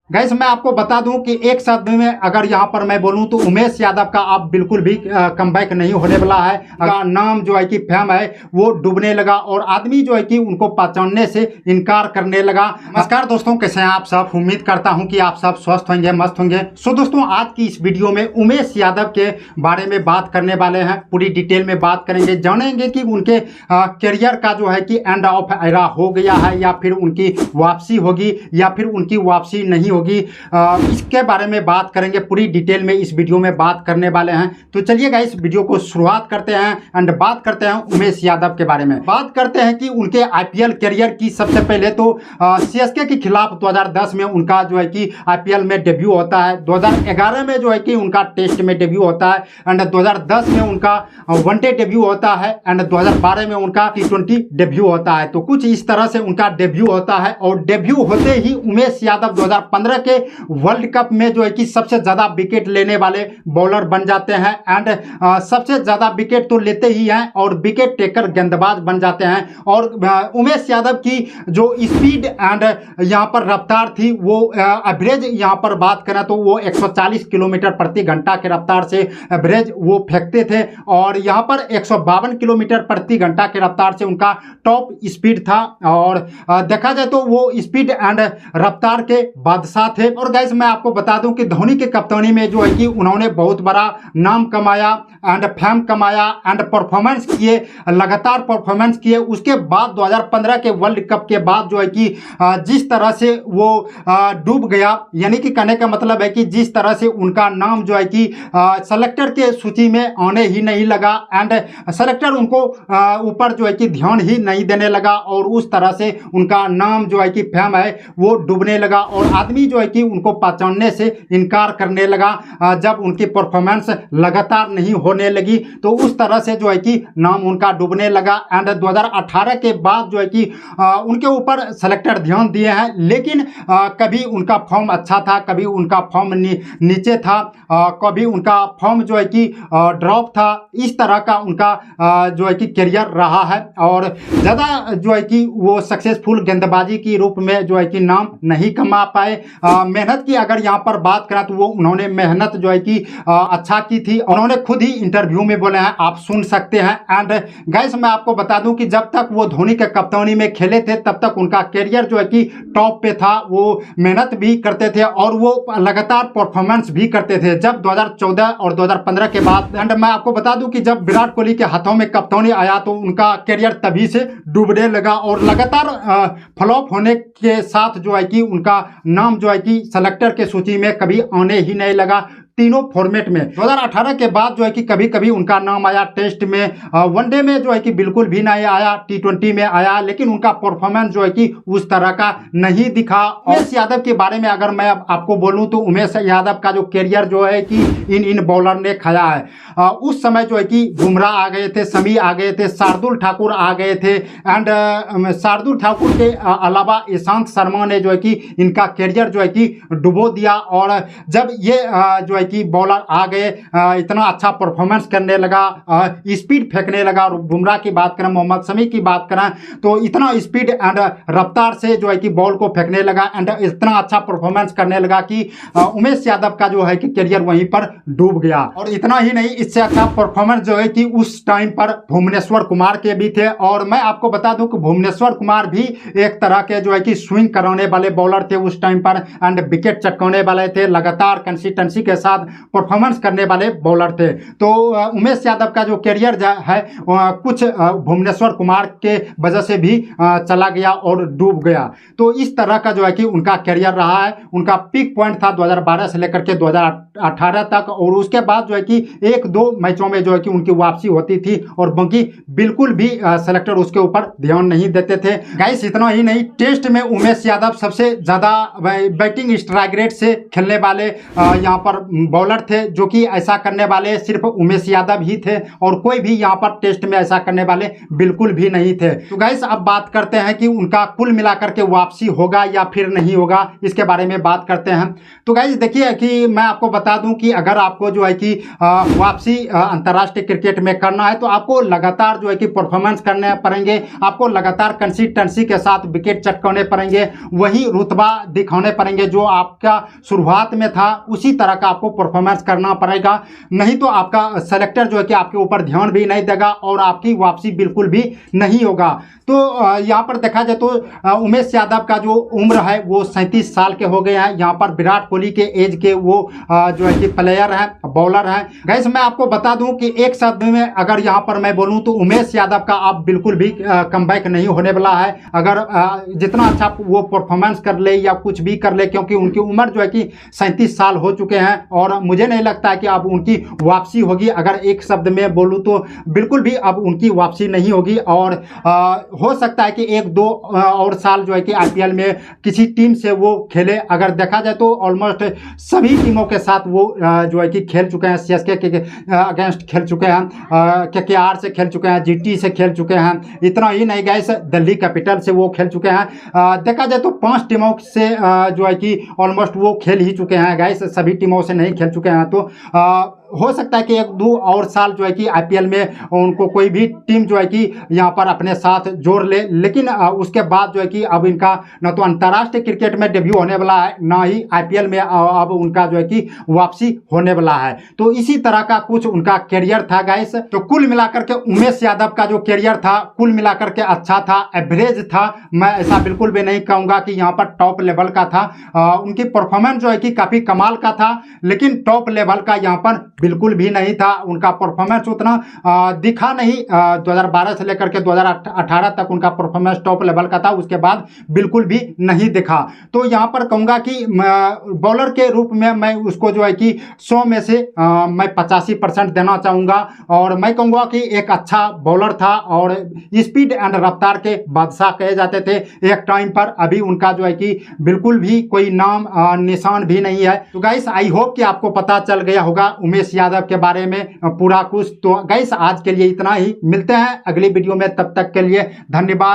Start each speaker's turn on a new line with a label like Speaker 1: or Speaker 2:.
Speaker 1: Guys मैं आपको बता दूं कि एक शब्द में अगर यहाँ पर मैं बोलूं तो उमेश यादव का अब बिल्कुल भी कमबैक नहीं होने वाला है। अगर नाम जो है कि फेम है वो डूबने लगा और आदमी जो है कि उनको पहचानने से इनकार करने लगा। नमस्कार दोस्तों, कैसे हैं आप सब? उम्मीद करता हूं कि आप सब स्वस्थ होंगे, मस्त होंगे। सो दोस्तों, आज की इस वीडियो में उमेश यादव के बारे में बात करने वाले हैं। पूरी डिटेल में बात करेंगे, जानेंगे कि उनके करियर का जो है कि एंड ऑफ एरा हो गया है या फिर उनकी वापसी होगी या फिर उनकी वापसी नहीं होगी। इसके बारे में बात करेंगे, पूरी डिटेल में इस वीडियो में बात करने वाले हैं। तो चलिएगा इस वीडियो को शुरुआत करते हैं एंड बात करते हैं उमेश यादव के बारे में। बात करते हैं कि उनके आईपीएल करियर की। सबसे पहले तो सीएसके के खिलाफ 2010 में उनका जो है कि आईपीएल में डेब्यू होता है। 2011 में जो है कि उनका टेस्ट में डेब्यू होता है एंड 2010 में उनका वनडे डेब्यू होता है एंड 2012 में उनका T20 डेब्यू होता है। तो कुछ इस तरह से उनका डेब्यू होता है और डेब्यू होते ही उमेश यादव 2015 के वर्ल्ड कप में जो है कि सबसे ज्यादा विकेट लेने वाले बॉलर बन जाते हैं एंड सबसे ज्यादा विकेट तो लेते ही हैं और विकेट टेकर गेंदबाज बन जाते हैं। और उमेश यादव की जो स्पीड एंड यहाँ पर रफ्तार थी वो एवरेज यहाँ पर बात करें तो वो 140 किलोमीटर प्रति घंटा के रफ्तार से एवरेज वो फेंकते थे और यहाँ पर 152 किलोमीटर प्रति घंटा के रफ्तार से उनका टॉप स्पीड था। और देखा जाए तो वो स्पीड एंड रफ्तार के बादशाह थे। और गाइस मैं आपको बता दूं कि धोनी के कप्तानी में जो है कि उन्होंने बहुत बड़ा नाम कमाया एंड फेम कमाया एंड परफॉर्मेंस किए, लगातार परफॉर्मेंस किए। उसके बाद 2015 के वर्ल्ड कप के बाद जो है कि जिस तरह से वो डूब गया, यानी कि कहने का मतलब है कि जिस तरह से उनका नाम जो है कि सेलेक्टर के सूची में आने ही नहीं लगा एंड सेलेक्टर उनको ऊपर जो है कि ध्यान ही नहीं देने लगा और उस तरह से उनका नाम जो है कि फेम है वो डूबने लगा और आदमी जो है कि उनको पहचानने से इनकार करने लगा। जब उनकी परफॉर्मेंस लगातार नहीं होने लगी तो उस तरह से जो है कि नाम उनका डूबने लगा एंड 2018 के बाद जो है कि उनके ऊपर सेलेक्टर ध्यान दिए हैं, लेकिन कभी उनका फॉर्म अच्छा था, कभी उनका फॉर्म नीचे था, कभी उनका फॉर्म जो है कि ड्रॉप था। इस तरह का उनका जो है कि करियर रहा है और ज़्यादा जो है कि वो सक्सेसफुल गेंदबाजी की रूप में जो है कि नाम नहीं कमा पाए। मेहनत की अगर यहाँ पर बात करें तो वो उन्होंने मेहनत जो है कि अच्छा की थी। उन्होंने खुद ही इंटरव्यू में बोले हैं, आप सुन सकते हैं। एंड गाइस मैं आपको बता दूं कि जब तक वो धोनी के कप्तानी में खेले थे तब तक उनका करियर जो है कि टॉप पे था। वो मेहनत भी करते थे और वो लगातार परफॉर्मेंस भी करते थे। जब 2014 और 2015 के बाद एंड मैं आपको बता दूं कि जब विराट कोहली के हाथों में कप्तानी आया तो उनका करियर तभी से डूबने लगा और लगातार फ्लॉप होने के साथ जो है कि उनका नाम जो है कि सेलेक्टर के सूची में कभी आने ही नहीं लगा तीनों फॉर्मेट में। 2018 के बाद जो है कि कभी कभी उनका नाम आया टेस्ट में, वनडे में जो है कि बिल्कुल भी नहीं आया, T20 में आया, लेकिन उनका परफॉर्मेंस जो है कि उस तरह का नहीं दिखा। उमेश यादव के बारे में अगर मैं आपको बोलूं तो उमेश यादव का जो करियर जो है कि इन बॉलर ने खाया है। उस समय जो है कि बुमराह आ गए थे, शमी आ गए थे, शार्दुल ठाकुर आ गए थे एंड शार्दुल ठाकुर के अलावा ईशांत शर्मा ने जो है कि इनका करियर जो है कि डुबो दिया। और जब ये जो है कि बॉलर आ गए, इतना अच्छा परफॉर्मेंस करने लगा, स्पीड फेंकने लगा। और बुमराह की बात करें, मोहम्मद शमी की बात करें तो इतना स्पीड एंड रफ्तार से जो है कि बॉल को फेंकने लगा एंड इतना अच्छा परफॉर्मेंस करने लगा कि उमेश यादव का जो है कि करियर वहीं पर डूब गया। और इतना ही नहीं, इससे अच्छा परफॉर्मेंस जो है कि उस टाइम पर भुवनेश्वर कुमार के भी थे। और मैं आपको बता दूं कि भुवनेश्वर कुमार भी एक तरह के जो है कि स्विंग कराने वाले बॉलर थे उस टाइम पर एंड विकेट चटकाने वाले थे, लगातार कंसिस्टेंसी के साथ परफॉर्मेंस करने वाले बॉलर थे। तो उमेश यादव का जो करियर है कुछ भुवनेश्वर कुमार के वजह से भी चला गया और डूब गया। तो इस तरह का जो है कि उनका करियर रहा है। उनका पीक पॉइंट था 2012 से लेकर के 2018 तक और उसके बाद जो है कि एक दो मैचों में जो है कि उनकी वापसी होती थी और बाकी बिल्कुल भी सेलेक्टर उसके ऊपर ध्यान नहीं देते थे। गाइस इतना ही नहीं, टेस्ट में उमेश यादव सबसे ज्यादा बैटिंग स्ट्राइक रेट से खेलने वाले यहाँ पर बॉलर थे जो कि ऐसा करने वाले सिर्फ उमेश यादव ही थे और कोई भी यहाँ पर टेस्ट में ऐसा करने वाले बिल्कुल भी नहीं थे। तो गाइस अब बात करते हैं कि उनका कुल मिलाकर के वापसी होगा या फिर नहीं होगा, इसके बारे में बात करते हैं। तो गाइस देखिए कि मैं आपको बता दूं कि अगर आपको जो है कि वापसी अंतर्राष्ट्रीय क्रिकेट में करना है तो आपको लगातार जो है कि परफॉर्मेंस करने पड़ेंगे, आपको लगातार कंसिस्टेंसी के साथ विकेट चटकाने पड़ेंगे, वही रुतबा दिखाने पड़ेंगे जो आपका शुरुआत में था, उसी तरह का आपको परफॉर्मेंस करना पड़ेगा। नहीं तो आपका सेलेक्टर जो है कि आपके ऊपर ध्यान भी नहीं देगा और आपकी वापसी बिल्कुल भी नहीं होगा। तो यहाँ पर देखा जाए तो उमेश यादव का जो उम्र है वो 37 साल के हो गए हैं। यहाँ पर विराट कोहली के एज के वो जो है कि प्लेयर हैं, बॉलर हैं। गाइस मैं आपको बता दूं कि एक शब्द में अगर यहाँ पर मैं बोलूं तो उमेश यादव का अब बिल्कुल भी कमबैक नहीं होने वाला है। अगर जितना अच्छा वो परफॉर्मेंस कर ले या कुछ भी कर ले, क्योंकि उनकी उम्र जो है कि 37 साल हो चुके हैं और मुझे नहीं लगता है कि अब उनकी वापसी होगी। अगर एक शब्द में बोलूँ तो बिल्कुल भी अब उनकी वापसी नहीं होगी और हो सकता है कि एक दो और साल जो है कि आईपीएल में किसी टीम से वो खेले। अगर देखा जाए तो ऑलमोस्ट सभी टीमों के साथ वो जो है कि खेल चुके हैं। सीएसके के अगेंस्ट खेल चुके हैं, केकेआर से खेल चुके हैं, जीटी से खेल चुके हैं। इतना ही नहीं गाइस, दिल्ली कैपिटल से वो खेल चुके हैं। देखा जाए तो 5 टीमों से जो है कि ऑलमोस्ट वो खेल ही चुके हैं गाइस, सभी टीमों से नहीं खेल चुके हैं। तो हो सकता है कि एक दो और साल जो है कि आईपीएल में उनको कोई भी टीम जो है कि यहाँ पर अपने साथ जोड़ ले, लेकिन उसके बाद जो है कि अब इनका न तो अंतर्राष्ट्रीय क्रिकेट में डेब्यू होने वाला है, ना ही आईपीएल में अब उनका जो है कि वापसी होने वाला है। तो इसी तरह का कुछ उनका करियर था गाइस। तो कुल मिलाकर के उमेश यादव का जो करियर था कुल मिलाकर के अच्छा था, एवरेज था। मैं ऐसा बिल्कुल भी नहीं कहूँगा कि यहाँ पर टॉप लेवल का था। उनकी परफॉर्मेंस जो है कि काफ़ी कमाल का था, लेकिन टॉप लेवल का यहाँ पर बिल्कुल भी नहीं था। उनका परफॉर्मेंस उतना दिखा नहीं। 2012 से लेकर के 2018 तक उनका परफॉर्मेंस टॉप लेवल का था, उसके बाद बिल्कुल भी नहीं दिखा। तो यहाँ पर कहूँगा कि बॉलर के रूप में मैं उसको जो है कि 100 में से मैं 85% देना चाहूँगा और मैं कहूँगा कि एक अच्छा बॉलर था और स्पीड एंड रफ्तार के बादशाह कहे जाते थे एक टाइम पर। अभी उनका जो है कि बिल्कुल भी कोई नाम निशान भी नहीं है। तो गाइस आई होप कि आपको पता चल गया होगा उमेश यादव के बारे में पूरा कुछ। तो गाइस आज के लिए इतना ही, मिलते हैं अगली वीडियो में, तब तक के लिए धन्यवाद।